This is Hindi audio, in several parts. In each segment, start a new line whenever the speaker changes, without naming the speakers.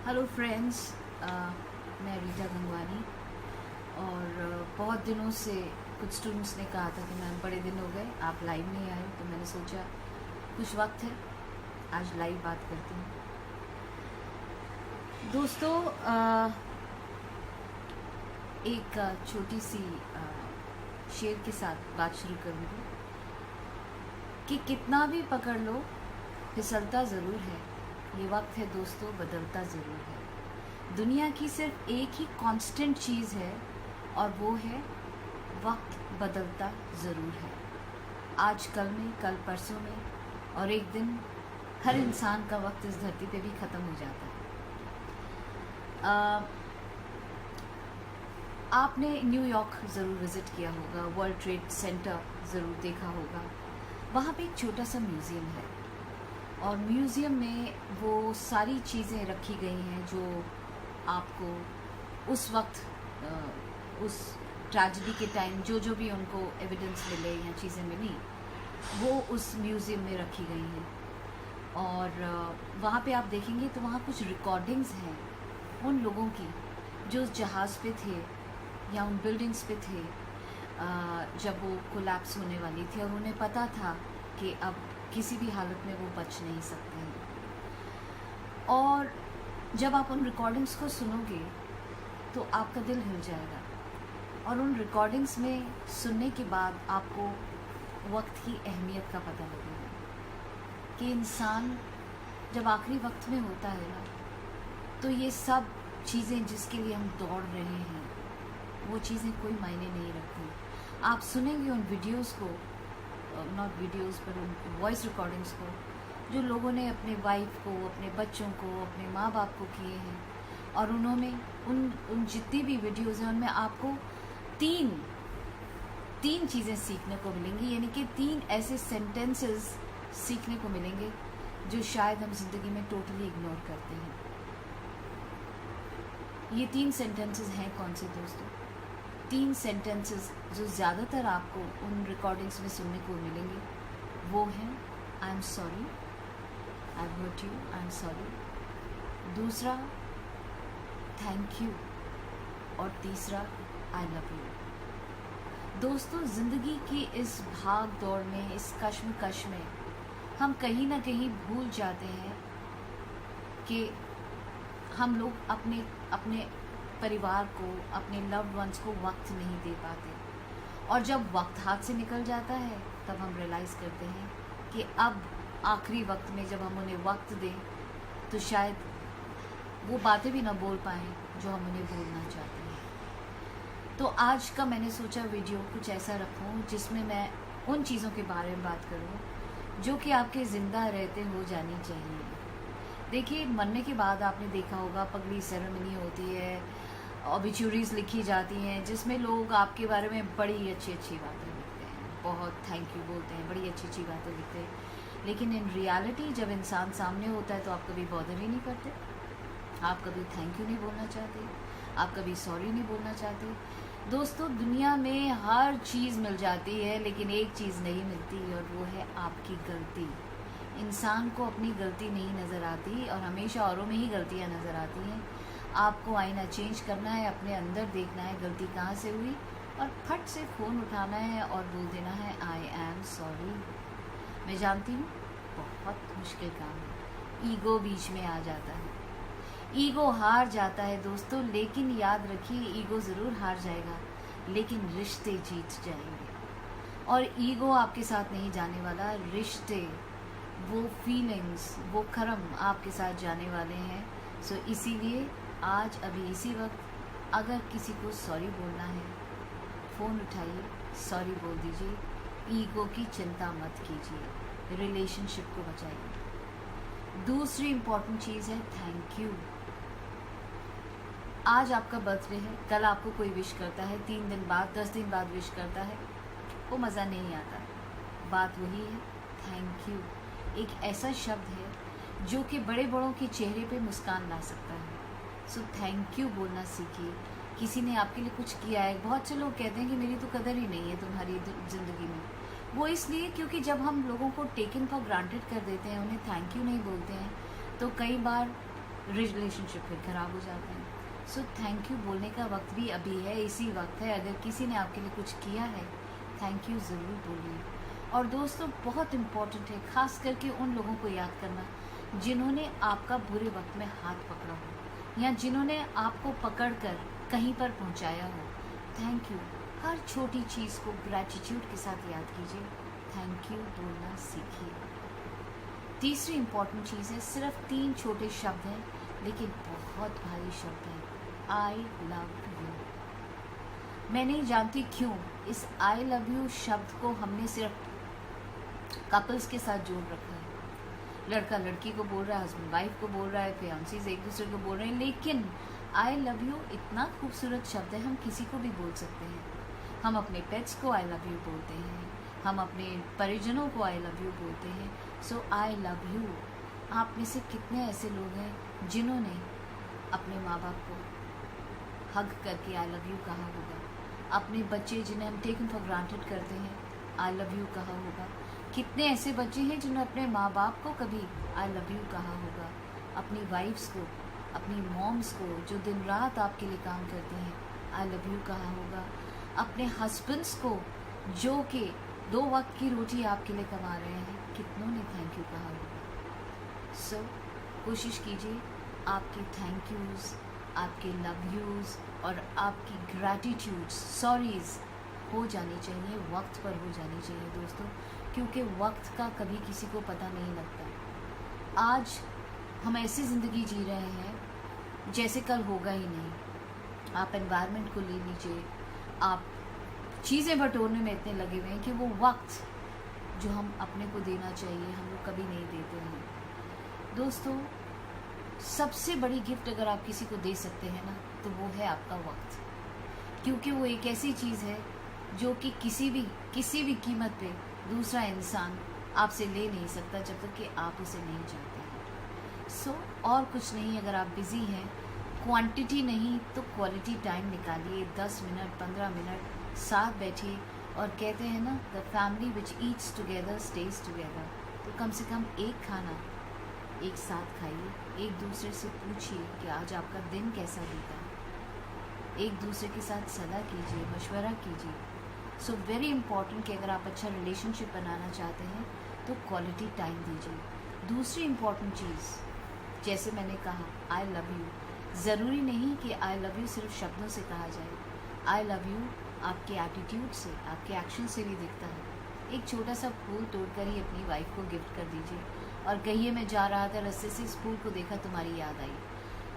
हेलो फ्रेंड्स, मैं रीटा गंगवानी। और बहुत दिनों से कुछ स्टूडेंट्स ने कहा था कि मैम बड़े दिन हो गए आप लाइव नहीं आए, तो मैंने सोचा कुछ वक्त है, आज लाइव बात करती हूँ। दोस्तों, एक छोटी सी शेर के साथ बात शुरू करूँगी कि कितना भी पकड़ लो फिसलता ज़रूर है। ये वक्त है दोस्तों, बदलता ज़रूर है। दुनिया की सिर्फ एक ही कांस्टेंट चीज़ है और वो है वक्त बदलता ज़रूर है। आज कल में, कल परसों में, और एक दिन हर इंसान का वक्त इस धरती पे भी ख़त्म हो जाता है। आपने न्यूयॉर्क ज़रूर विज़िट किया होगा, वर्ल्ड ट्रेड सेंटर ज़रूर देखा होगा। वहाँ पे एक छोटा सा म्यूज़ियम है और म्यूज़ियम में वो सारी चीज़ें रखी गई हैं जो आपको उस वक्त उस ट्रेजेडी के टाइम जो भी उनको एविडेंस मिले या चीज़ें मिली, वो उस म्यूज़ियम में रखी गई हैं। और वहाँ पे आप देखेंगे तो वहाँ कुछ रिकॉर्डिंग्स हैं उन लोगों की जो उस जहाज़ पे थे या उन बिल्डिंग्स पे थे जब वो कोलैप्स होने वाली थी और उन्हें पता था कि अब किसी भी हालत में वो बच नहीं सकते हैं। और जब आप उन रिकॉर्डिंग्स को सुनोगे तो आपका दिल हिल जाएगा। और उन रिकॉर्डिंग्स में सुनने के बाद आपको वक्त की अहमियत का पता लगेगा कि इंसान जब आखिरी वक्त में होता है ना, तो ये सब चीज़ें जिसके लिए हम दौड़ रहे हैं वो चीज़ें कोई मायने नहीं रखती। आप सुनेंगे उन वीडियोस को, नॉट वीडियोस पर उन वॉइस रिकॉर्डिंग्स को, जो लोगों ने अपने वाइफ को, अपने बच्चों को, अपने माँ बाप को किए हैं। और उन्होंने उन जितनी भी वीडियोस हैं उनमें आपको तीन चीज़ें सीखने को मिलेंगी, यानी कि 3 ऐसे सेंटेंसेस सीखने को मिलेंगे जो शायद हम जिंदगी में टोटली इग्नोर करते हैं। ये 3 सेंटेंसेस हैं कौन से दोस्तों? 3 सेंटेंसेस जो ज़्यादातर आपको उन रिकॉर्डिंग्स में सुनने को मिलेंगे वो हैं I am sorry, I hurt you, I am sorry. दूसरा थैंक यू, और तीसरा आई लव यू। दोस्तों, ज़िंदगी की इस भाग दौड़ में, इस कश्मकश में हम कहीं ना कहीं भूल जाते हैं कि हम लोग अपने परिवार को, अपने लव्ड वंस को वक्त नहीं दे पाते। और जब वक्त हाथ से निकल जाता है तब हम रियलाइज़ करते हैं कि अब आखिरी वक्त में जब हम उन्हें वक्त दें तो शायद वो बातें भी ना बोल पाएँ जो हम उन्हें बोलना चाहते हैं। तो आज का मैंने सोचा वीडियो कुछ ऐसा रखूं जिसमें मैं उन चीज़ों के बारे में बात करूं जो कि आपके ज़िंदा रहते हो जानी चाहिए। देखिए, मरने के बाद आपने देखा होगा पगड़ी सेरेमनी होती है, ऑबिचुरीज लिखी जाती हैं जिसमें लोग आपके बारे में बड़ी अच्छी बातें लिखते हैं, बहुत थैंक यू बोलते हैं, बड़ी अच्छी बातें लिखते हैं। लेकिन इन रियलिटी जब इंसान सामने होता है तो आप कभी बॉदर ही नहीं करते, आप कभी थैंक यू नहीं बोलना चाहते, आप कभी सॉरी नहीं बोलना चाहते। दोस्तों, दुनिया में हर चीज़ मिल जाती है लेकिन एक चीज़ नहीं मिलती और वो है आपकी गलती। इंसान को अपनी गलती नहीं नज़र आती और हमेशा औरों में ही गलतियाँ नज़र आती हैं। आपको आईना चेंज करना है, अपने अंदर देखना है गलती कहाँ से हुई, और फट से फ़ोन उठाना है और बोल देना है आई एम सॉरी। मैं जानती हूँ बहुत मुश्किल काम है, ईगो बीच में आ जाता है, ईगो हार जाता है दोस्तों। लेकिन याद रखिए, ईगो ज़रूर हार जाएगा लेकिन रिश्ते जीत जाएंगे। और ईगो आपके साथ नहीं जाने वाला, रिश्ते, वो फीलिंग्स, वो कर्म आपके साथ जाने वाले हैं। सो इसीलिए आज अभी इसी वक्त अगर किसी को सॉरी बोलना है, फ़ोन उठाइए, सॉरी बोल दीजिए, ईगो की चिंता मत कीजिए, रिलेशनशिप को बचाइए। दूसरी इम्पॉर्टेंट चीज़ है थैंक यू। आज आपका बर्थडे है, कल आपको कोई विश करता है, 3 दिन बाद, 10 दिन बाद विश करता है, वो मज़ा नहीं आता। बात वही है, थैंक यू एक ऐसा शब्द है जो कि बड़े बड़ों के चेहरे पे मुस्कान ला सकता है। सो थैंक यू बोलना सीखिए। किसी ने आपके लिए कुछ किया है, बहुत से लोग कहते हैं कि मेरी तो कदर ही नहीं है तुम्हारी ज़िंदगी में। वो इसलिए क्योंकि जब हम लोगों को टेकन फॉर ग्रांटेड कर देते हैं, उन्हें थैंक यू नहीं बोलते हैं, तो कई बार रिलेशनशिप फिर ख़राब हो जाते हैं। सो थैंक यू बोलने का वक्त भी अभी है, इसी वक्त है। अगर किसी ने आपके लिए कुछ किया है, थैंक यू ज़रूर बोलिए। और दोस्तों बहुत इम्पॉर्टेंट है ख़ास करके उन लोगों को याद करना जिन्होंने आपका बुरे वक्त में हाथ पकड़ा हो या जिन्होंने आपको पकड़कर कहीं पर पहुंचाया हो। थैंक यू, हर छोटी चीज़ को ग्रैटिट्यूड के साथ याद कीजिए। थैंक यू बोलना सीखिए। तीसरी इम्पॉर्टेंट चीज़ है, सिर्फ 3 छोटे शब्द हैं लेकिन बहुत भारी शब्द हैं। I love you. मैं नहीं जानती क्यों इस आई लव यू शब्द को हमने सिर्फ कपल्स के साथ जोड़ रखा है। लड़का लड़की को बोल रहा है, हस्बैंड वाइफ को बोल रहा है, फियांसीज एक दूसरे को बोल रहे हैं। लेकिन आई लव यू इतना खूबसूरत शब्द है, हम किसी को भी बोल सकते हैं। हम अपने पेट्स को आई लव यू बोलते हैं, हम अपने परिजनों को आई लव यू बोलते हैं। सो आई लव यू। आप में से कितने ऐसे लोग हैं जिन्होंने अपने माँ बाप को हग करके आई लव यू कहा होगा? अपने बच्चे जिन्हें हम टेकन फॉर ग्रांटेड करते हैं, आई लव यू कहा होगा? कितने ऐसे बच्चे हैं जिन्होंने अपने माँ बाप को कभी आई लव यू कहा होगा? अपनी वाइफ्स को, अपनी मॉम्स को जो दिन रात आपके लिए काम करते हैं, आई लव यू कहा होगा? अपने हस्बैंड्स को जो कि 2 वक्त की रोटी आपके लिए कमा रहे हैं, कितनों ने थैंक यू कहा होगा? सो कोशिश कीजिए आपके थैंक यूज़, आपके लव यूज़ और आपकी ग्रैटिट्यूड्स, सॉरीज़ हो जानी चाहिए, वक्त पर हो जानी चाहिए दोस्तों, क्योंकि वक्त का कभी किसी को पता नहीं लगता। आज हम ऐसी ज़िंदगी जी रहे हैं जैसे कल होगा ही नहीं। आप एनवायरनमेंट को ले लीजिए, आप चीज़ें बटोरने में इतने लगे हुए हैं कि वो वक्त जो हम अपने को देना चाहिए हम लोग कभी नहीं देते हैं। दोस्तों सबसे बड़ी गिफ्ट अगर आप किसी को दे सकते हैं ना, तो वो है आपका वक्त, क्योंकि वो एक ऐसी चीज़ है जो कि किसी भी कीमत पे दूसरा इंसान आपसे ले नहीं सकता जब तक कि आप उसे नहीं चाहते हैं। सो और कुछ नहीं, अगर आप बिज़ी हैं, क्वांटिटी नहीं तो क्वालिटी टाइम निकालिए, 10 मिनट 15 मिनट साथ बैठिए। और कहते हैं ना, the family which eats together stage together. तो कम से कम एक खाना एक साथ खाइए, एक दूसरे से पूछिए कि आज आपका दिन कैसा बीता, एक दूसरे के साथ सलाह कीजिए, मशवरा कीजिए। सो वेरी इंपॉर्टेंट कि अगर आप अच्छा रिलेशनशिप बनाना चाहते हैं तो क्वालिटी टाइम दीजिए। दूसरी इम्पॉर्टेंट चीज़, जैसे मैंने कहा, आई लव यू। ज़रूरी नहीं कि आई लव यू सिर्फ शब्दों से कहा जाए। आई लव यू आपके एटीट्यूड से, आपके एक्शन से भी दिखता है। एक छोटा सा फूल तोड़कर ही अपनी वाइफ को गिफ्ट कर दीजिए और कहिए, मैं जा रहा था, रास्ते से इस फूल को देखा, तुम्हारी याद आई।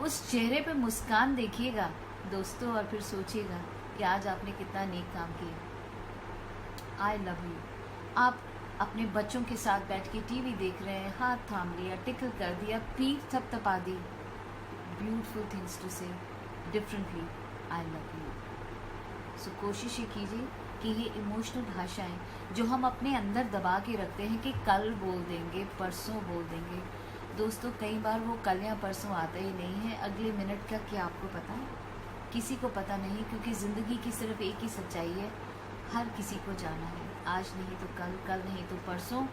उस चेहरे पे मुस्कान देखिएगा दोस्तों, और फिर सोचिएगा कि आज आपने कितना नेक काम किया। I love you. आप अपने बच्चों के साथ बैठ के टीवी देख रहे हैं, हाथ थाम लिया, टिकल कर दिया, पीठ थपथपा दी। ब्यूटीफुल थिंग्स टू से डिफरेंटली, आई लव यू। सो कोशिश ये कीजिए कि ये इमोशनल भाषाएं जो हम अपने अंदर दबा के रखते हैं कि कल बोल देंगे, परसों बोल देंगे, दोस्तों कई बार वो कल या परसों आता ही नहीं है। अगले मिनट का क्या आपको पता है? किसी को पता नहीं, क्योंकि ज़िंदगी की सिर्फ एक ही सच्चाई है, हर किसी को जाना है। आज नहीं तो कल, कल नहीं तो परसों,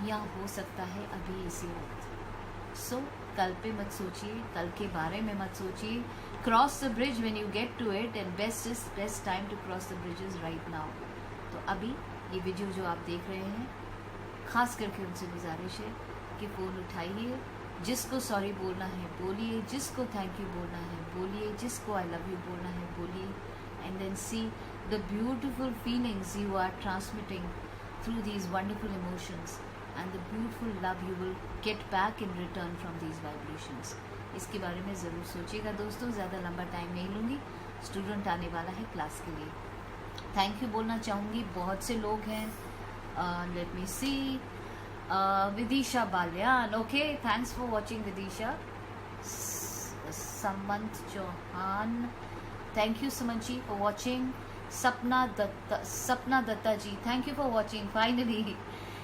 या हो सकता है अभी इसी वक्त। सो कल पे मत सोचिए, कल के बारे में मत सोचिए। Cross the bridge when you get to it, and best time to cross the bridges right now. तो अभी ये वीडियो जो आप देख रहे हैं, ख़ास करके उनसे गुजारिश है कि फ़ोन उठाइए, जिसको सॉरी बोलना है बोलिए, जिसको थैंक यू बोलना है बोलिए, जिसको आई लव यू बोलना है बोलिए, and then see the beautiful feelings you are transmitting through these wonderful emotions and the beautiful love you will get back in return from these vibrations. इसके बारे में ज़रूर सोचिएगा दोस्तों। ज़्यादा लंबा टाइम नहीं लूँगी, स्टूडेंट आने वाला है क्लास के लिए। थैंक यू बोलना चाहूँगी, बहुत से लोग हैं। Let me see, Vidisha Balyan, okay, thanks for watching Vidisha. Samant Chauhan, thank you Suman ji for watching. Sapna Dutta ji, thank you for watching finally.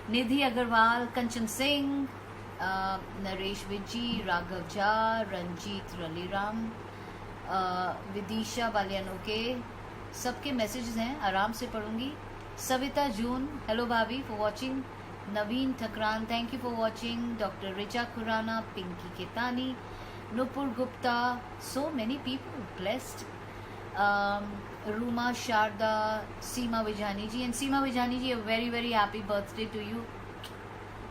Nidhi Agarwal, Kanchan Singh, Naresh Viji, Raghav Jha, Ranjit Raliram, Vidisha बालियानो के सबके मैसेजेस हैं, आराम से पढ़ूंगी। Savita Joon, hello bhabhi for watching. Naveen Thakran, thank you for watching. Doctor Richa Khurana, Pinki Ketani, Nupur Gupta, so many people blessed. Ruma Sharda, Seema Vijani ji, and Seema Vijani ji, a very very happy birthday to you.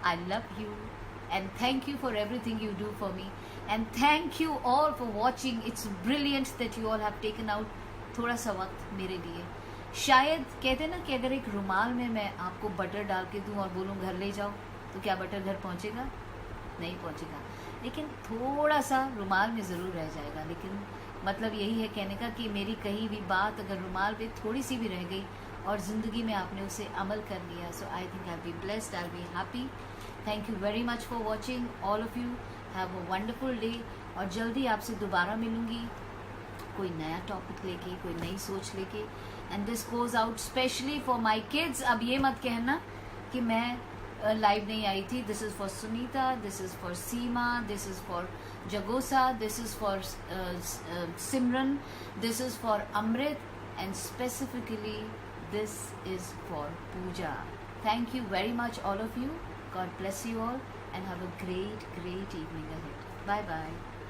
I love you and thank you for everything you do for me, and thank you all for watching. It's brilliant that you all have taken out थोड़ा सा वक्त मेरे लिए. शायद कहते ना कि अगर एक रुमाल में मैं आपको बटर डाल के दूँ और बोलूँ घर ले जाओ, तो क्या बटर घर पहुँचेगा? नहीं पहुँचेगा, लेकिन थोड़ा सा रुमाल में ज़रूर रह जाएगा. लेकिन मतलब यही है कहने का कि मेरी कही भी बात अगर रुमाल पे थोड़ी सी भी रह गई और ज़िंदगी में आपने उसे अमल कर लिया, so I think I be blessed, I be happy. Thank you very much for watching all of you. Have a wonderful day, और जल्दी आपसे दोबारा मिलूँगी कोई नया टॉपिक लेके, कोई नई सोच लेके. And this goes out specially for my kids. अब ये मत कहना कि मैं लाइव नहीं आई थी. This is for Sunita, this is for Seema, this is for Jagosa, this is for Simran, this is for Amrit, and specifically this is for Pooja. Thank you very much all of you. God bless you all and have a great evening ahead. Bye bye.